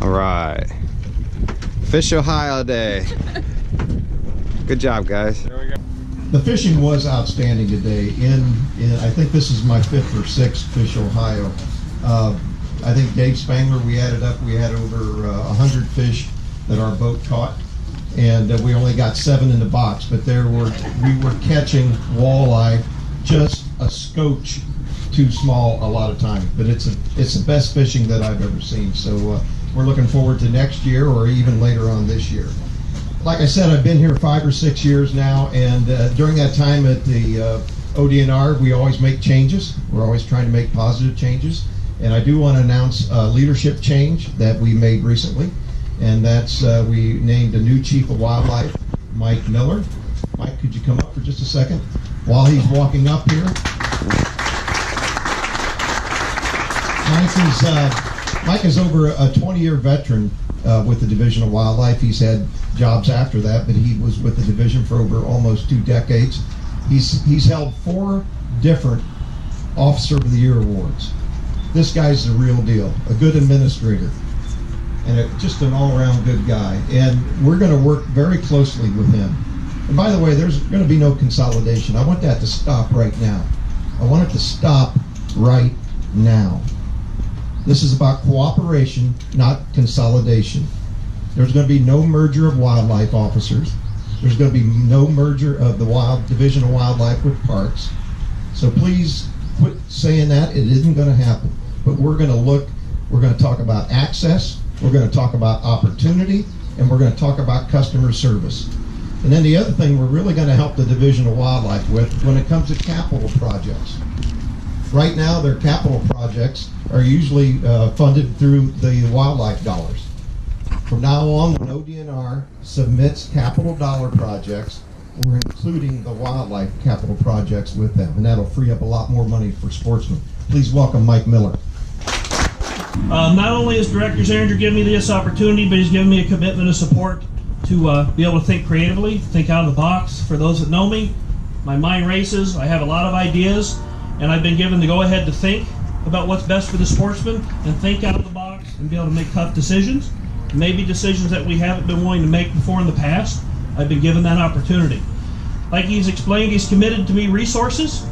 All right. Fish Ohio Day. Good job, guys. There we go. The fishing was outstanding today. I think this is my 5th or 6th Fish Ohio. I think Dave Spangler, we added up, we had over 100 fish that our boat caught, and we only got 7 in the box. But we were catching walleye just a scotch too small a lot of times. But it's the best fishing that I've ever seen. So we're looking forward to next year or even later on this year. Like I said, I've been here 5 or 6 years now, and during that time at the ODNR, we always make changes. We're always trying to make positive changes. And I do want to announce a leadership change that we made recently, and that's we named a new Chief of Wildlife, Mike Miller. Mike, could you come up for just a second? While he's walking up here. Mike is over a 20-year veteran with the Division of Wildlife. He's had jobs after that, but he was with the division for over almost 2 decades. He's held 4 different Officer of the Year awards. This guy's the real deal, a good administrator, and just an all-around good guy. And we're going to work very closely with him. And by the way, there's going to be no consolidation. I want that to stop right now. I want it to stop right now. This is about cooperation, not consolidation. There's going to be no merger of wildlife officers. There's going to be no merger of the Division of Wildlife with Parks. So please quit saying that. It isn't going to happen. But we're going to talk about access, we're going to talk about opportunity, and we're going to talk about customer service. And then the other thing we're really going to help the Division of Wildlife with when it comes to capital projects. Right now, their capital projects are usually funded through the wildlife dollars. From now on, when ODNR submits capital dollar projects, we're including the wildlife capital projects with them, and that'll free up a lot more money for sportsmen. Please welcome Mike Miller. Not only has Director Zehringer given me this opportunity, but he's given me a commitment of support to be able to think creatively, think out of the box. For those that know me, my mind races. I have a lot of ideas, and I've been given the go-ahead to think about what's best for the sportsman and think out of the box and be able to make tough decisions. Maybe decisions that we haven't been willing to make before in the past. I've been given that opportunity. Like he's explained, he's committed to me resources.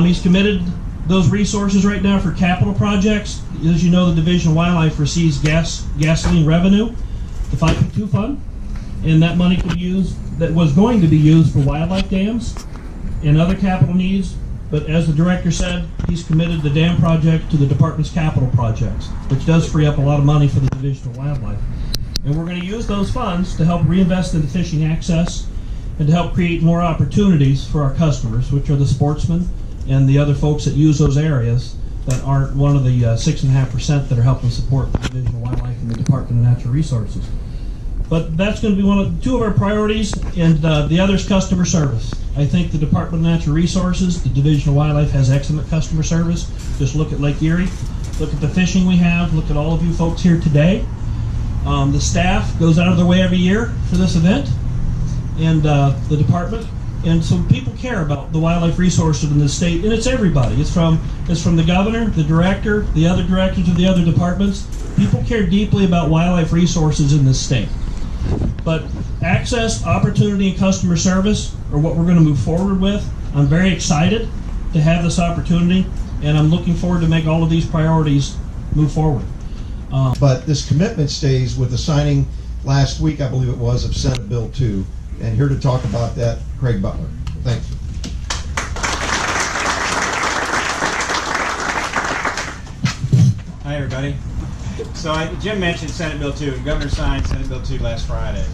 He's committed those resources right now for capital projects. As you know, the Division of Wildlife receives gasoline revenue, the 5.2 fund, and that money could be used, that was going to be used for wildlife dams and other capital needs. But as the director said, he's committed the dam project to the department's capital projects, which does free up a lot of money for the Division of Wildlife. And we're going to use those funds to help reinvest into fishing access and to help create more opportunities for our customers, which are the sportsmen and the other folks that use those areas that aren't one of the 6.5% that are helping support the Division of Wildlife and the Department of Natural Resources. But that's going to be 2 of our priorities, and the other is customer service. I think the Department of Natural Resources, the Division of Wildlife has excellent customer service. Just look at Lake Erie, look at the fishing we have, look at all of you folks here today. The staff goes out of their way every year for this event, and the department. And so people care about the wildlife resources in the state, and it's everybody. It's from the governor, the director, the other directors of the other departments. People care deeply about wildlife resources in this state. But access, opportunity, and customer service are what we're going to move forward with. I'm very excited to have this opportunity, and I'm looking forward to make all of these priorities move forward. But this commitment stays with the signing last week, I believe it was, of Senate Bill 2. And here to talk about that, Craig Butler. Thanks. Hi, everybody. So Jim mentioned Senate Bill 2, and Governor signed Senate Bill 2 last Friday.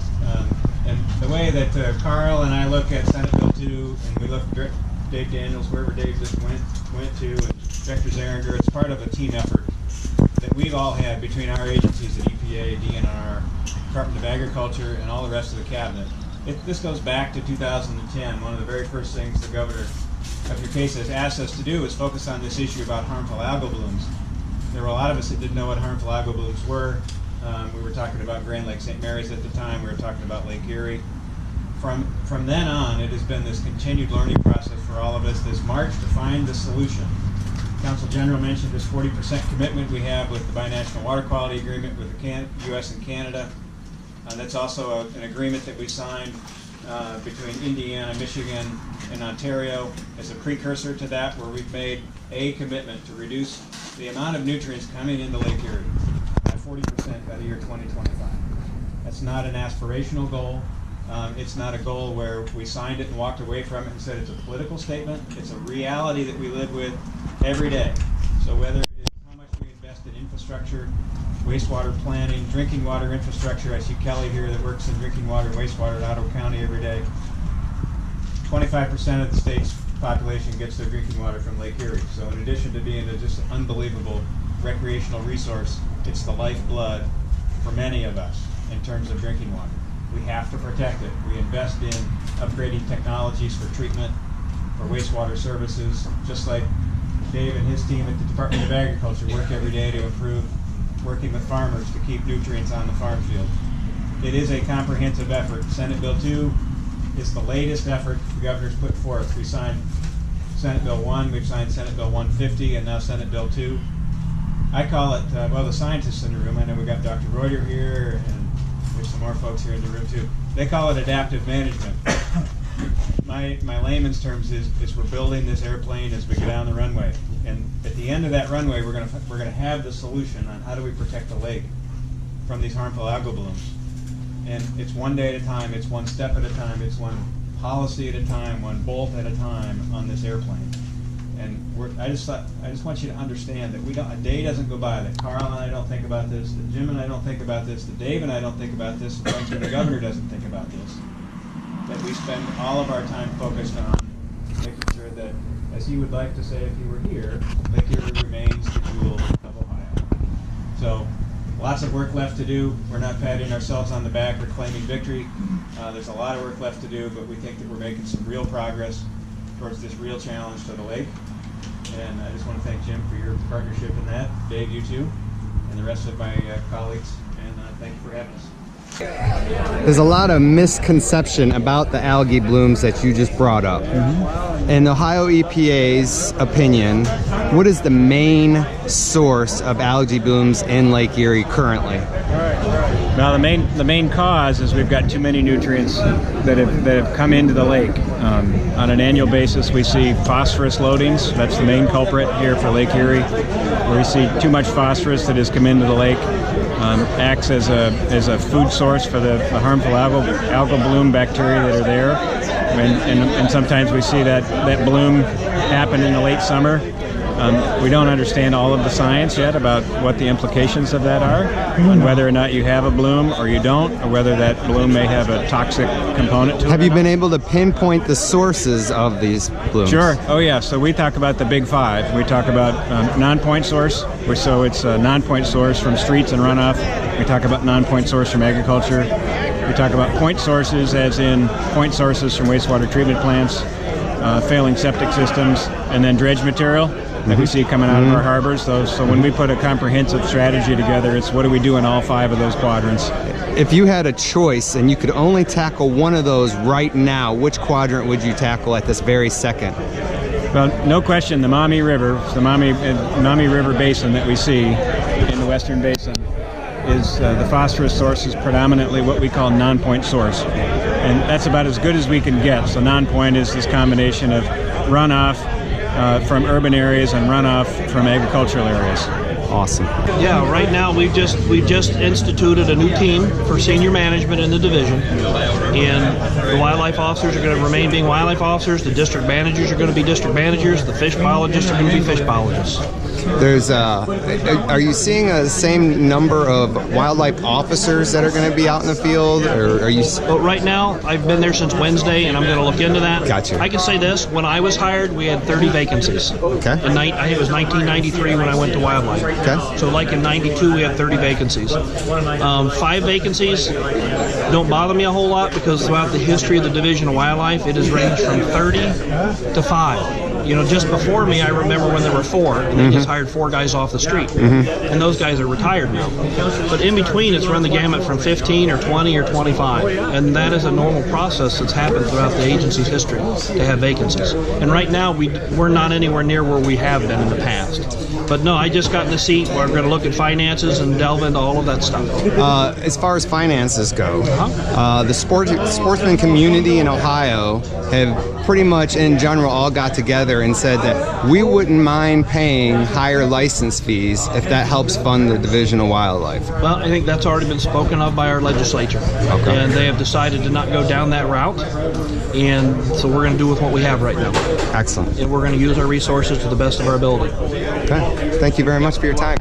And the way that Carl and I look at Senate Bill 2, and we look at Dave Daniels, wherever Dave just went to, and Director Zehringer, it's part of a team effort that we've all had between our agencies at EPA, DNR, Department of Agriculture, and all the rest of the cabinet. This goes back to 2010. One of the very first things the governor of your case has asked us to do is focus on this issue about harmful algal blooms. There were a lot of us that didn't know what harmful algal blooms were. We were talking about Grand Lake St. Mary's at the time. We were talking about Lake Erie. From then on, it has been this continued learning process for all of us, this march to find the solution. Council General mentioned this 40% commitment we have with the Binational Water Quality Agreement with the U.S. and Canada. That's also an agreement that we signed between Indiana, Michigan, and Ontario as a precursor to that, where we've made a commitment to reduce the amount of nutrients coming into Lake Erie by 40% by the year 2025. That's not an aspirational goal. It's not a goal where we signed it and walked away from it and said it's a political statement. It's a reality that we live with every day. So whether it is how much we invest in infrastructure, wastewater planning, drinking water infrastructure. I see Kelly here that works in drinking water and wastewater in Ottawa County every day. 25% of the state's population gets their drinking water from Lake Erie. So in addition to being just an unbelievable recreational resource, it's the lifeblood for many of us in terms of drinking water. We have to protect it. We invest in upgrading technologies for treatment, for wastewater services, just like Dave and his team at the Department of Agriculture work every day to improve working with farmers to keep nutrients on the farm field. It is a comprehensive effort. Senate Bill 2 is the latest effort the governor's put forth. We signed Senate Bill 1, we've signed Senate Bill 150, and now Senate Bill 2. I call it, well, the scientists in the room, I know we got Dr. Reuter here, and there's some more folks here in the room too. They call it adaptive management. My layman's terms is we're building this airplane as we go down the runway, and at the end of that runway, we're gonna have the solution on how do we protect the lake from these harmful algal blooms. And it's one day at a time, it's one step at a time, it's one policy at a time, one bolt at a time on this airplane. And I just want you to understand that a day doesn't go by that Carl and I don't think about this, that Jim and I don't think about this, that Dave and I don't think about this, and frankly the governor doesn't think about this. That we spend all of our time focused on making sure that, as he would like to say if he were here, Lake Erie remains the jewel of Ohio. So, lots of work left to do. We're not patting ourselves on the back or claiming victory. There's a lot of work left to do, but we think that we're making some real progress towards this real challenge to the lake. And I just want to thank Jim for your partnership in that, Dave, you too, and the rest of my colleagues, and thank you for having us. There's a lot of misconception about the algae blooms that you just brought up. In Ohio EPA's opinion, what is the main source of algae blooms in Lake Erie currently? Well, the main cause is we've got too many nutrients that have come into the lake. On an annual basis, we see phosphorus loadings. That's the main culprit here for Lake Erie, where we see too much phosphorus that has come into the lake. Acts as a food source for the harmful algal bloom bacteria that are there, and sometimes we see that bloom happen in the late summer. We don't understand all of the science yet about what the implications of that are, and whether or not you have a bloom or you don't, or whether that bloom may have a toxic component to it. Have you been able to pinpoint the sources of these blooms? Sure. Oh yeah. So we talk about the big five. We talk about non-point source, so it's a non-point source from streets and runoff. We talk about non-point source from agriculture. We talk about point sources, as in point sources from wastewater treatment plants, failing septic systems, and then dredge material that we see coming out of our harbors. So when we put a comprehensive strategy together, it's what do we do in all five of those quadrants. If you had a choice and you could only tackle one of those right now, which quadrant would you tackle at this very second? Well, no question, the Maumee River, the Maumee River Basin that we see in the Western Basin, is the phosphorus source is predominantly what we call non-point source. And that's about as good as we can get. So non-point is this combination of runoff from urban areas and runoff from agricultural areas. Awesome. Yeah, right now we've just instituted a new team for senior management in the division, and the wildlife officers are going to remain being wildlife officers. The district managers are going to be district managers. The fish biologists are going to be fish biologists. There's are you seeing the same number of wildlife officers that are going to be out in the field, or are you? Well, right now I've been there since Wednesday, and I'm going to look into that. Gotcha. I can say this: when I was hired, we had 30 vacancies. Okay. I think it was 1993 when I went to wildlife. Okay. So like in 92, we had 30 vacancies. 5 vacancies don't bother me a whole lot, because throughout the history of the Division of Wildlife, it has ranged from 30 to 5. You know, just before me, I remember when there were 4, and they just hired 4 guys off the street, and those guys are retired now. But in between, it's run the gamut from 15 or 20 or 25, and that is a normal process that's happened throughout the agency's history to have vacancies. And right now, we're not anywhere near where we have been in the past. But no, I just got in the seat where I'm going to look at finances and delve into all of that stuff. As far as finances go, the sportsman community in Ohio have pretty much in general all got together and said that we wouldn't mind paying higher license fees if that helps fund the Division of Wildlife. Well, I think that's already been spoken of by our legislature. Okay. And they have decided to not go down that route. And so we're going to do with what we have right now. Excellent. And we're going to use our resources to the best of our ability. Okay. Thank you very much for your time.